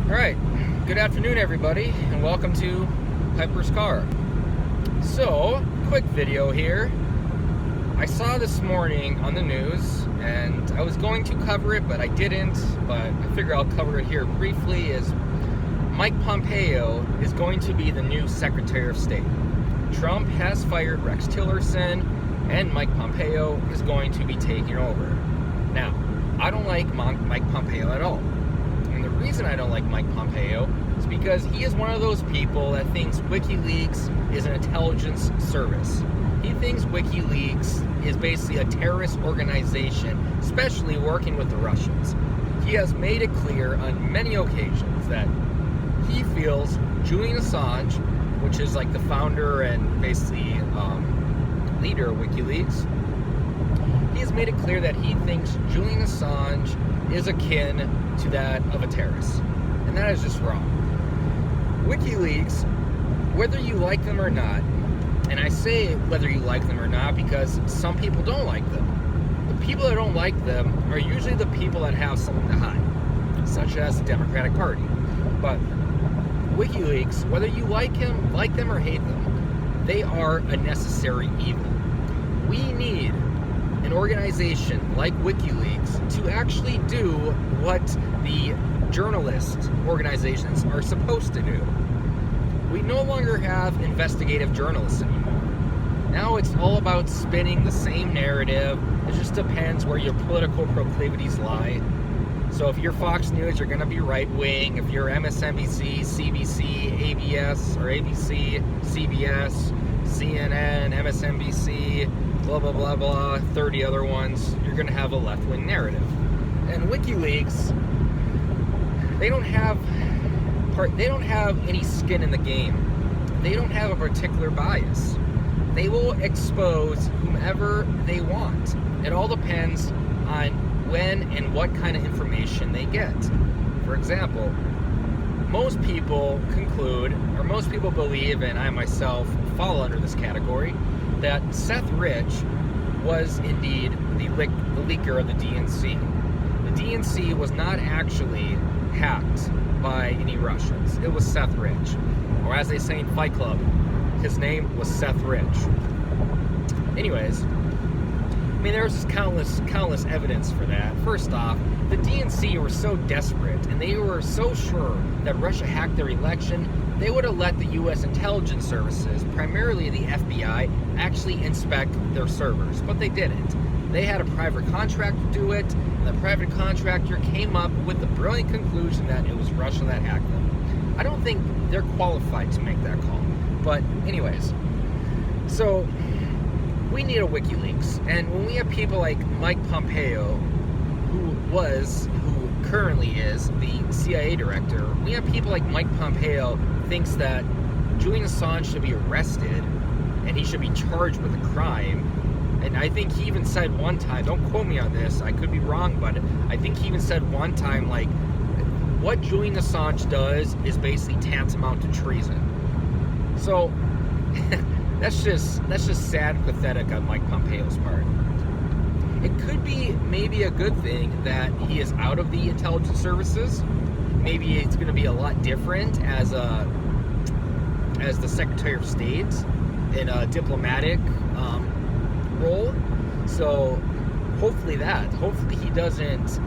Alright, good afternoon everybody, and welcome to Piper's Car. So, quick video here. I saw this morning on the news, and I was going to cover it, but I didn't, but I figure I'll cover it here briefly, is Mike Pompeo is going to be the new Secretary of State. Trump has fired Rex Tillerson, and Mike Pompeo is going to be taking over. Now, I don't like Mike Pompeo at all. And the reason I don't like Mike Pompeo is because he is one of those people that thinks WikiLeaks is an intelligence service. He thinks WikiLeaks is basically a terrorist organization, especially working with the Russians. He has made it clear on many occasions that he feels Julian Assange, which is like the founder and basically leader of WikiLeaks, he has made it clear that he thinks Julian Assange is akin to that of a terrorist. And that is just wrong. WikiLeaks, whether you like them or not, and I say whether you like them or not because some people don't like them. The people that don't like them are usually the people that have something to hide, such as the Democratic Party. But WikiLeaks, whether you like them or hate them, they are a necessary evil. We need an organization like WikiLeaks to actually do what the journalist organizations are supposed to do. We no longer have investigative journalists anymore. Now it's all about spinning the same narrative. It just depends where your political proclivities lie. So if you're Fox News, you're going to be right-wing. If you're MSNBC, CBC, ABS, or ABC, CBS, CNN, MSNBC, blah, blah, blah, blah, 30 other ones, you're going to have a left-wing narrative. And WikiLeaks, they don't have any skin in the game. They don't have a particular bias. They will expose whomever they want. It all depends on when and what kind of information they get. For example, most people conclude, or most people believe, and I myself fall under this category, that Seth Rich was indeed the leaker of the DNC. The DNC was not actually hacked by any Russians. It was Seth Rich. Or as they say in Fight Club, his name was Seth Rich. Anyways, I mean, there's just countless evidence for that. First off, the DNC were so desperate, and they were so sure that Russia hacked their election, they would have let the U.S. intelligence services, primarily the FBI, actually inspect their servers. But they didn't. They had a private contractor do it, and the private contractor came up with the brilliant conclusion that it was Russia that hacked them. I don't think they're qualified to make that call. But anyways, so we need a WikiLeaks. And when we have people like Mike Pompeo, who currently is the CIA director, we have people like Mike Pompeo thinks that Julian Assange should be arrested and he should be charged with a crime. And I think he even said one time, don't quote me on this, I could be wrong, but I think he even said one time, like, what Julian Assange does is basically tantamount to treason. So that's just sad and pathetic on Mike Pompeo's part. It could be maybe a good thing that he is out of the intelligence services. Maybe it's going to be a lot different as the Secretary of State in a diplomatic role. So hopefully he doesn't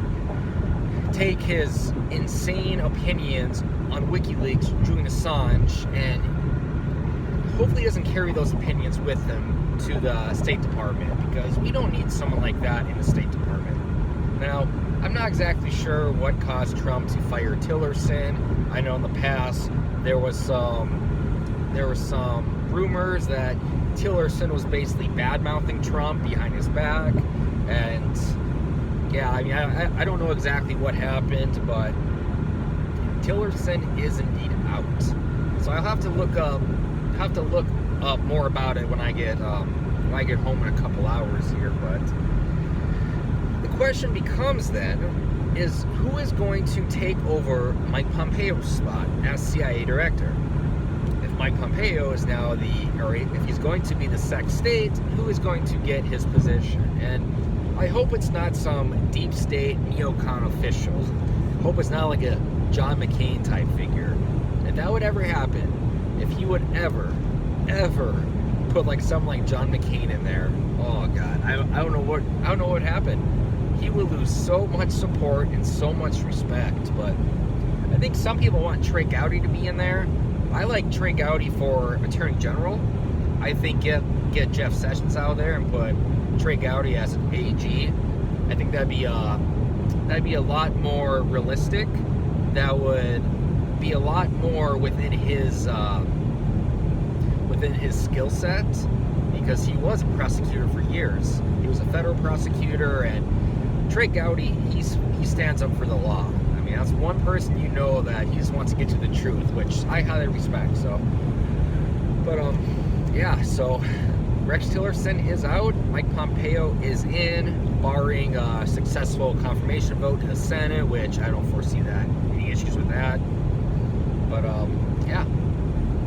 take his insane opinions on WikiLeaks, Julian Assange, and hopefully he doesn't carry those opinions with him to the State Department, because we don't need someone like that in the State Department. Now, I'm not exactly sure what caused Trump to fire Tillerson. I know in the past there were some rumors that Tillerson was basically bad-mouthing Trump behind his back, and yeah, I mean, I don't know exactly what happened, but Tillerson is indeed out. So I'll have to look up more about it when I get home in a couple hours here. But the question becomes then is, who is going to take over Mike Pompeo's spot as CIA director? If Mike Pompeo is now if he's going to be the Sec State, who is going to get his position? And I hope it's not some deep state neocon official. I hope it's not like a John McCain type figure. If that would ever happen, if he would ever put like someone like John McCain in there, oh God, I don't know what happened. He would lose so much support and so much respect. But I think some people want Trey Gowdy to be in there. I like Trey Gowdy for Attorney General. I think get Jeff Sessions out of there and put Trey Gowdy as an AG. I think that'd be a lot more realistic. That would be a lot more within his skill set, because he was a prosecutor for years. He was a federal prosecutor, and Trey Gowdy, he stands up for the law. I mean, that's one person you know that he just wants to get to the truth, which I highly respect. So, but yeah. So Rex Tillerson is out. Mike Pompeo is in, barring a successful confirmation vote in the Senate, which I don't foresee any issues with that. But yeah.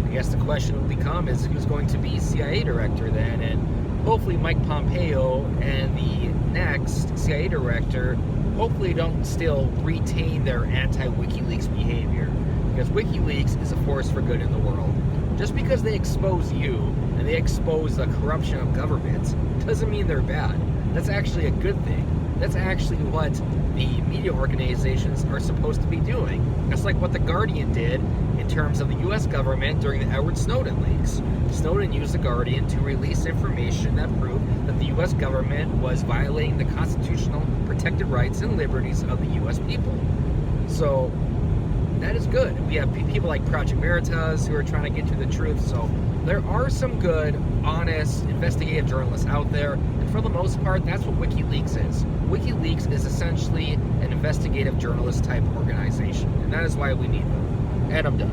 I guess the question will become is who's going to be CIA director then, and hopefully Mike Pompeo and the next CIA director hopefully don't still retain their anti-WikiLeaks behavior, because WikiLeaks is a force for good in the world. Just because they expose you and they expose the corruption of governments doesn't mean they're bad. That's actually a good thing. That's actually what the media organizations are supposed to be doing. That's like what The Guardian did in terms of the U.S. government during the Edward Snowden leaks. Snowden used The Guardian to release information that proved that the U.S. government was violating the constitutional protected rights and liberties of the U.S. people. So that is good. We have people like Project Veritas who are trying to get to the truth. So there are some good, honest, investigative journalists out there. And for the most part, that's what WikiLeaks is. WikiLeaks is essentially an investigative journalist type organization. And that is why we need them. And I'm done.